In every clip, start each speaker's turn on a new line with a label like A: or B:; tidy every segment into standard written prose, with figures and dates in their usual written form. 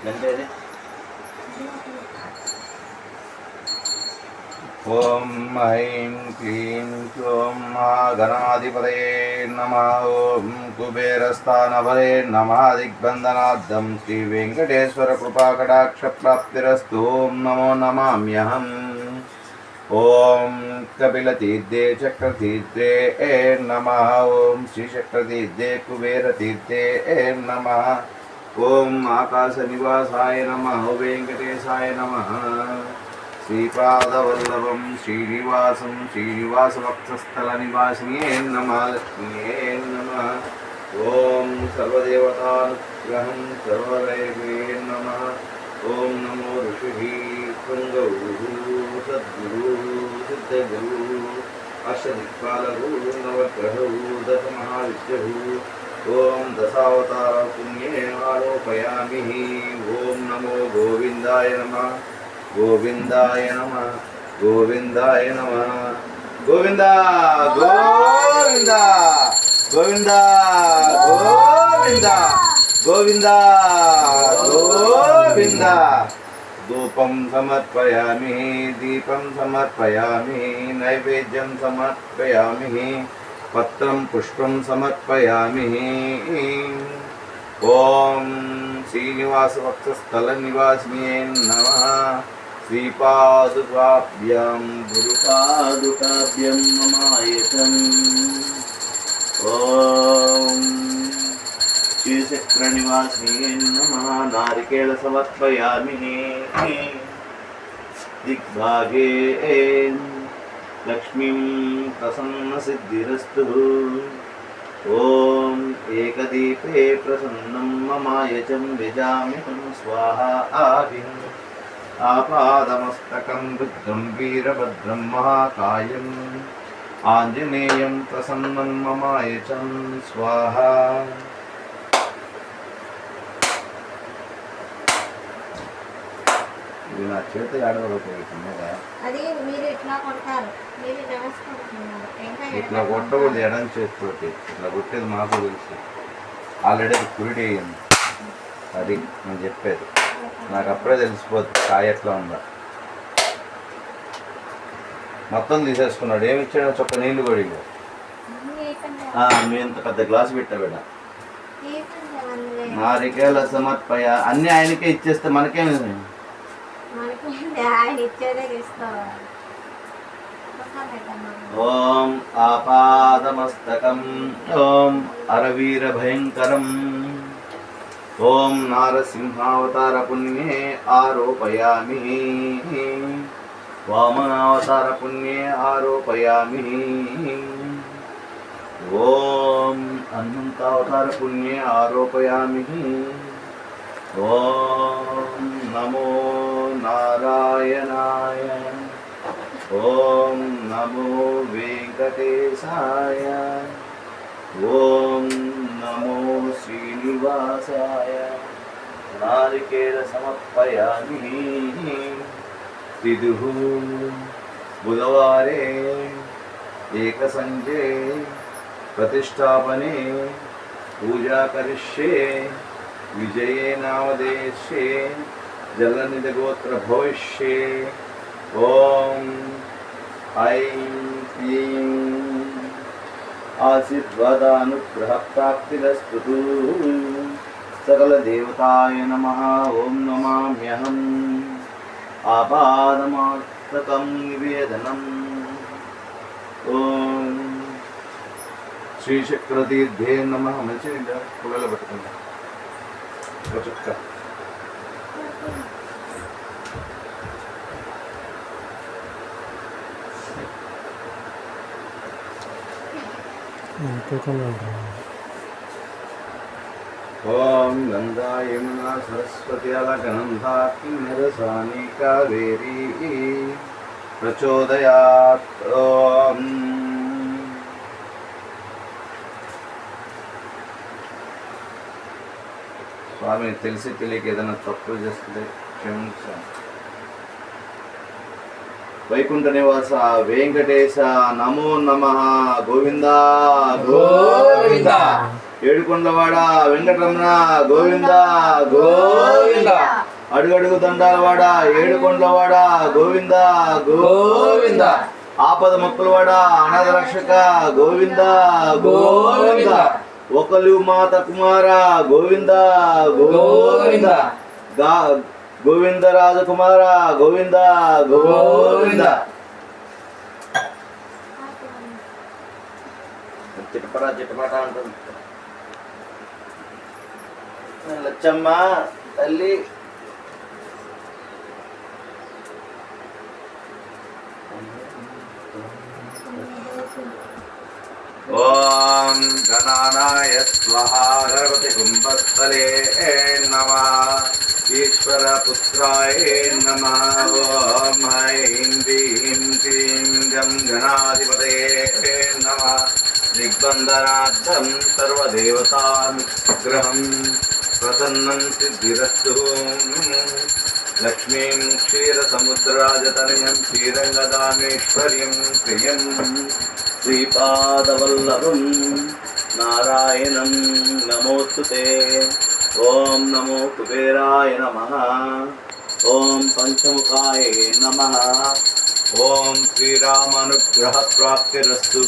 A: గంటేది ఓం ఐం క్లీం క్లోం గణాధిపతయే నమః. ఓం కుబేరస్థానపదే నమః. దిగ్బంధనార్థం శ్రీ వెంకటేశ్వర కృపాకటాక్ష ప్రాప్తిరస్తు. ఓం నమో నమామ్యహం. ఓం కపిలతీర్థే చక్రతీర్థే నమః. ఓం శ్రీచక్రతీర్థే కుబేరతీర్థే నమః. ఓం ఆకాశనివాసాయ నమః. వెంకటేశాయ నమః. శ్రీపాదవల్లభం శ్రీనివాసం శ్రీనివాసవక్షస్థలనివాసినే నమః. లక్ష్మీయే నమః. ఓం సర్వదేవతానుగ్రహం సర్వదేవే నమః. ఓం నమో ఋషిభిः శృంగగురుः సద్గురుः సిద్ధగురుः అష్టదిక్పాలకుः నవగ్రహः దశమహావిద్యः. ఓం దశావతార పుణ్యే ఆరోపయామి. ఓం నమో గోవిందాయ నమః. గోవిందాయ నమః. గోవిందాయ నమః. గోవింద గోవింద గోవింద గోవింద గోవింద గోవింద. ధూపం సమర్పయామి. దీపం సమర్పయామి. నైవేద్యం సమర్పయామి. పత్రం పుష్పం సమర్పయామి. ఓం శ్రీనివాస వక్షస్థల నివాసినే నమః. శ్రీపాదుకాభ్యాం గురుపాదుకాభ్యం మమాయతం. ఓం శ్రీచక్ర నివాసినే నమః. నారికేళ సమర్పయామి. దిగ్భాగే లక్ష్మీం ప్రసన్న సిద్ధిరస్తు. ఓం ఏకదీపే ప్రసన్నం మమాయచం విజామ్యహం స్వాహా. ఆపాదమస్తకం రుద్రం వీరభద్రం మహాకాయం ఆంజనేయం ప్రసన్నం మమాయచం స్వాహా. ఇది నా చేతి ఆడవకపోతుందా? ఇట్లా కొట్టకూడదు ఎడం చేతితోటి. ఇట్లా కొట్టేది మాకు తెలుసు. ఆల్రెడీ అది కురిటి అయ్యింది. అది నేను చెప్పేది. నాకు అప్పుడే తెలిసిపోతుంది కాయ ఎట్లా ఉందా. మొత్తం తీసేసుకున్నాడు. ఏమి ఇచ్చాడో చొక్క నీళ్ళు కూడా ఇవ్వ. మీ ఇంత పెద్ద గ్లాసు పెట్టా బిడ్డ. నారికేళ సమర్పయ అన్నీ ఆయనకే ఇచ్చేస్తే మనకేమి. ఓం ఆపాదమస్తకం ఓం అరవీర భయంకరం. ఓం నారసింహావతార పుణ్యే ఆరోపయామి. వామనావతార పుణ్యే ఆరోపయామి. ఓం హనుమంతావతార పుణ్యే ఆరోపయామి. ఓం నమో నారాయణాయ. ఓం నమో వెంకటేశాయ. ఓం నమో శ్రీనివాసాయ. నారికేళ సమర్పయామి. తిథుః బుధవారే ఏకసంజే ప్రతిష్టాపనే పూజా కరిష్యే. విజయే నామదేశే జలనిధగోత్ర భవిష్యే. ఓం ఐం క్లీం ఆశీర్వాదానుగ్రహ ప్రాప్తిరస్తు. సకల దేవతాయ నమః. ఓం నమామ్యహం. ఆపాదమాత్రకం నివేదనం. ఓం శ్రీచక్రతీర్థే నమః. మంచిగా పుల్లలు పట్టుకుంటా చుక్క. ఓం గంగా యమునా సరస్వతి అలకనందా కిన్నరసాని కావేరీ ప్రచోదయాత్. ఓం స్వామి తెలిసి తెలియక ఏదైనా తప్పులు చేస్తుంటే క్షమించాను. వైకుంఠ నివాస వెంకటేశ నమో నమః. గోవింద గోవింద ఏడుకొండలవాడ వెంకటరమణ గోవింద గోవింద. అడుగడుగు దండాలవాడ ఏడుకొండలవాడ గోవింద గోవింద. ఆపద మొక్కులవాడ అనాథ రక్షక గోవింద గోవింద. ఒకలు మాత కుమార గోవింద గోవింద. గోవింద రాజకుమార గోవింద గోవింద. చిటపట చిటపట అంటుంది లచ్చమ్మ తల్లి. ఓం గణానాయ స్వాహా. గణపతి కుంభస్థలే నమః. ఈశ్వర పుత్రాయ నమః. ఓం ఐం హ్రీం క్లీం గం గణాధిపతయే నమః. దిగ్బంధనార్థం సర్వదేవతానుగ్రహం ప్రసన్నం సిద్ధిరస్తు. లక్ష్మీం క్షీరసముద్రాజతనయం శ్రీరంగదామేశ్వర్యం ప్రియం శ్రీపాదవల్లభం నారాయణం నమోస్తుతే. ఓం నమో కుబేరాయ నమః. ఓం పంచముఖాయ నమః. ఓం శ్రీరామానుగ్రహ ప్రాప్తిరస్తు.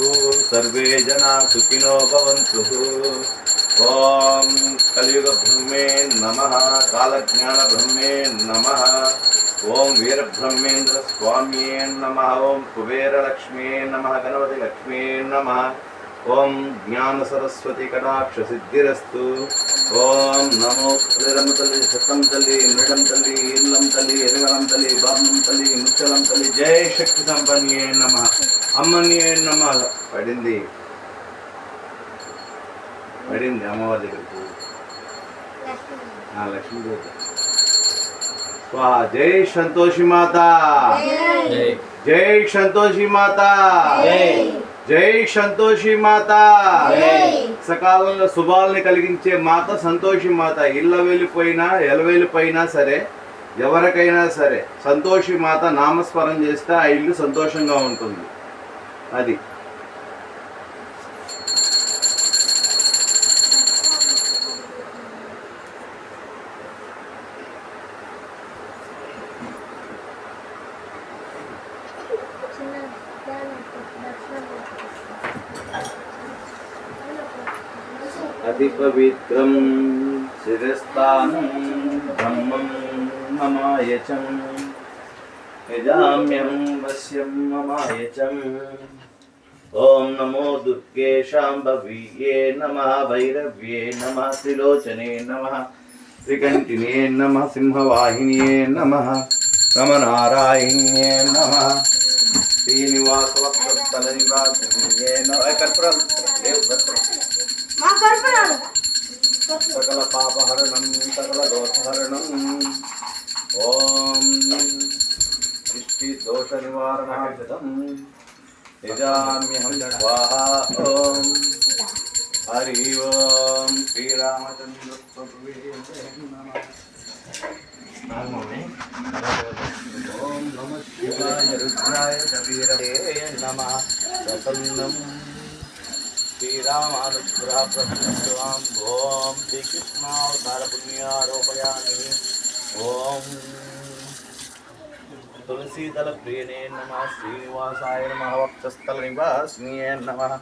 A: సర్వే జనా సుఖినో భవంతు. ఓం కలియుగ బ్రహ్మే నమః. కాలజ్ఞాన బ్రహ్మే నమః. ఓం వీరబ్రహ్మేంద్ర స్వామ్యే నమః. ఓం కుబేరలక్ష్మీ నమః. గణపతి లక్ష్మీ నమః. ఓం జ్ఞాన సరస్వతి కటాక్ష సిద్ధిరస్తు. ఓం నమో రమ తల్లి, సత్తం తల్లి, మృడం తల్లి, ఇల్లం తల్లి, ఎరుగలం తల్లి, బాబం తల్లి, ముచ్చలం తల్లి. జై శక్తి సంపన్యే నమః. అమ్మన్యే నమః. పడింది పడింది అమ్మవారి దగ్గరికి. లక్ష్మీదేవి స్వాహ. జై సంతోషి మాత. జై సంతోషి మాత. జై సంతోషి మాత. సకాలంలో శుభాలని కలిగించే మాత సంతోషి మాత. ఇళ్ళ వెళ్ళిపోయినా ఎలవెళ్ళిపోయినా సరే, ఎవరికైనా సరే సంతోషి మాత నామస్మరణ చేస్తే ఆ ఇల్లు సంతోషంగా ఉంటుంది. అది అతి పవిత్రం శిరస్థానం బ్రహ్మం మమాయచం యజామ్యం వశ్యం మమాయచం. ఓం నమో దుర్గే శాంభవ్యే నమః. భైరవ్యే నమః. త్రిలోచనే నమః. త్రికంఠినే నమః. సింహవాహిన్యే నమః. రమనారాయణ్యే నమః. శ్రీనివాసవక్షస్థల నివాసిన్యే నమః. కర్పూరం సకల పాపహరణం సకల దోషహరణం. ఓం దృష్టి దోష నివారణార్థం యజామ్యహం స్వాహా. ఓం హరి ఓం శ్రీరామచంద్ర ప్రభువే నమః. ఓం నమః శివాయ రుద్రాయ కవీరవే నమః. ప్రసన్నం శ్రీరామానుగ్రహ ప్రసన్నం. ఓం శ్రీకృష్ణావతార పుణ్యారోపయామి. ఓం తులసీదళ ప్రియనే నమః. శ్రీనివాసాయ నమః. వక్షస్థల నివాసినే నమః.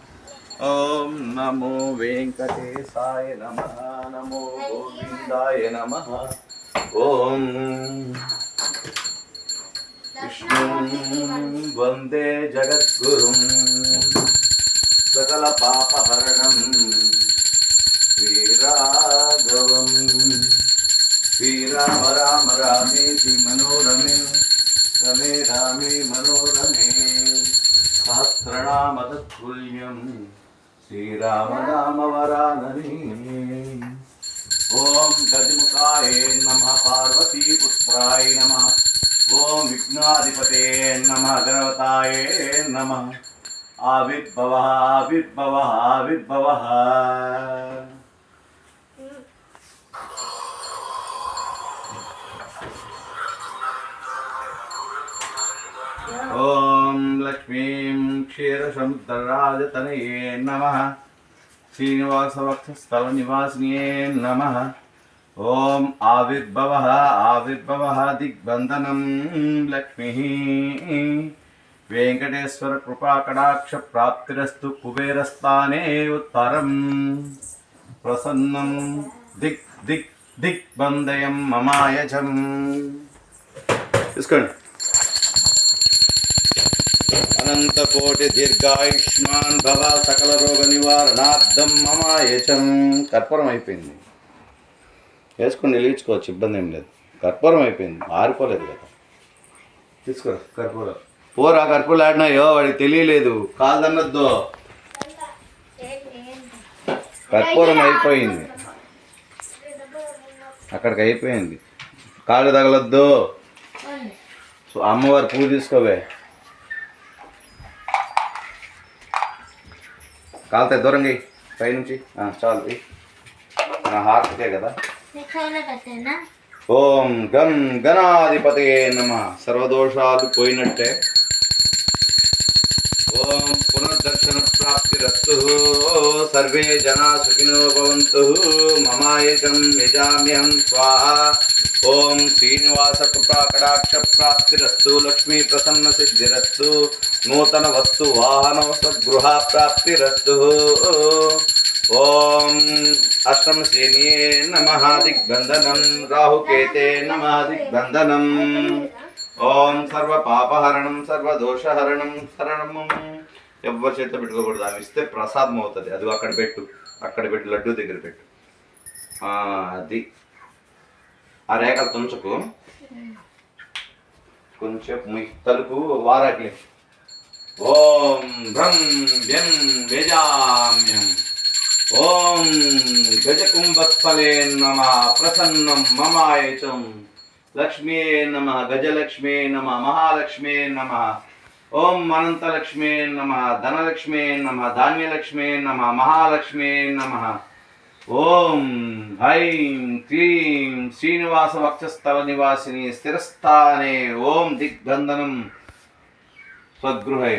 A: ఓం నమో వెంకటేశాయ నమః. నమో గోవిందాయ నమః. ఓం విష్ణుం వందే జగద్గురుం సకల పాపహరణం శ్రీరాఘవం. శ్రీరామ రామ రామేతి మనోరమే రమే రామే మనోరమే. సహస్రనామ తత్తుల్యం శ్రీరామ రామ వరాననే. ఓం గజముఖాయ నమః. పార్వతీపుత్రాయ నమః. ఓం విఘ్నాధిపతే నమః. గణవతాయ నమః. ఆవిర్భవః ఆవిర్భవః ఆవిర్భవః. ఓం లక్ష్మీం క్షీరసముద్రరాజతనయే నమః. శ్రీనివాసవక్షస్థల నివాసినే నమః. ఓం ఆవిర్భవః ఆవిర్భవః దిగ్బంధనం లక్ష్మీ వెంకటేశ్వర కృపాకటాక్ష ప్రాప్తిరస్తు కుబేరస్థానే ఉత్తరం ప్రసన్నం దిక్ దిక్ దిగ్బంధయం మమాయజం. తీసుకోండి. అనంతకోటి దీర్ఘాయుష్మాన్ భవ సకల రోగ నివారణార్థం మమాయచం. కర్పూరం అయిపోయింది, వేసుకొని నిలిచుకోవచ్చు, ఇబ్బంది ఏం లేదు. కర్పూరం అయిపోయింది, ఆరిపోలేదు కదా. తీసుకోరా కర్పూరం. పోరా కర్పూరం ఆడినాయో వాడికి తెలియలేదు, కాదన్నద్దు. కర్పూరం అయిపోయింది, అక్కడికి అయిపోయింది. కాళ్ళు తగలొద్దు. అమ్మవారి పూజ తీసుకోవే. కాలుతాయి, దూరంగా పైనుంచి చాలు. నా హార్ట్కే కదా. ఓం గం గణాధిపతయే నమః. సర్వదోషాలు పోయినట్టే. ఓం పునర్దర్శన ప్రాప్తిరస్తు. సర్వే జనా సుఖినో భవంతు. మమాయజం యజామ్యహం స్వాహా. ఓం శ్రీనివాస కృపా కటాక్ష ప్రాప్తిరస్తు. లక్ష్మీ ప్రసన్న సిద్ధిరస్తు. నూతన వస్తు వాహన సద్గృహ ప్రాప్తిరస్తు. ఓం అష్టమ శ్రేణియే నమః దిగ్బంధనం. రాహుకేతే నమః దిగ్బంధనం. ఓం సర్వ పాపహరణం సర్వదోషహరణం శరణం. ఎవరి చేత పెట్టుకోకూడదు, అవి ఇస్తే ప్రసాదం అవుతుంది. అది అక్కడ పెట్టు, అక్కడ పెట్టు, లడ్డు దగ్గర పెట్టు. అది ఆ రేఖలు తుంచకు, కొంచెం మీ తలుపు వారాకి. ఓం భ్రం వ్యం వేజామ్యం. ఓం గజకుంభస్థలే నమః ప్రసన్నం మమాయచం. లక్ష్మీ నమః గజలక్ష్మీ నమః మహాలక్ష్మీ నమః. ఓం అనంతలక్ష్మీ నమః ధనలక్ష్మీ నమః ధాన్యలక్ష్మీ నమః మహాలక్ష్మీ నమః. ఓం ఐం క్లీం శ్రీనివాస వక్షస్థల నివాసిని స్థిరస్థానే. ఓం దిగ్బంధనం స్వగృహే.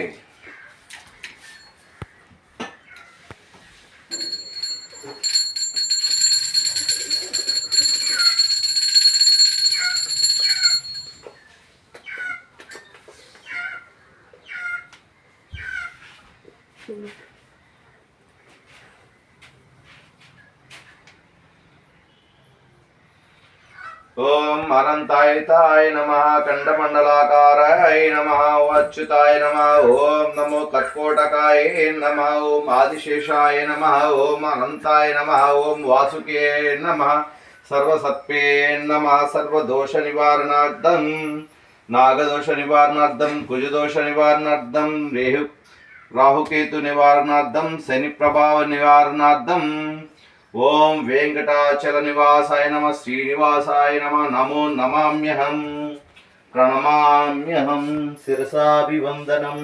A: ఓం అనంతాయతాయ నమః ఖండమండలాకారాయ నమః. అచ్యుతాయ నమః. ఓం నమో కర్కోటకాయ నమః. ఓం ఆదిశేషాయ నమః. ఓం అనంతాయ నమః. ఓం వాసుకే నమః. సర్వసత్వే నమః. సర్వదోష నివారణార్థం నాగదోష నివారణార్థం కుజదోష నివారణార్థం రాహుకేతు నివారణార్థం శని ప్రభావ నివారణార్థం. ఓం వెంకటాచల నివాసాయ నమ శ్రీనివాసాయ నమ. నమో నమామ్యహం ప్రణమామ్యహం శిరసాభివందనం.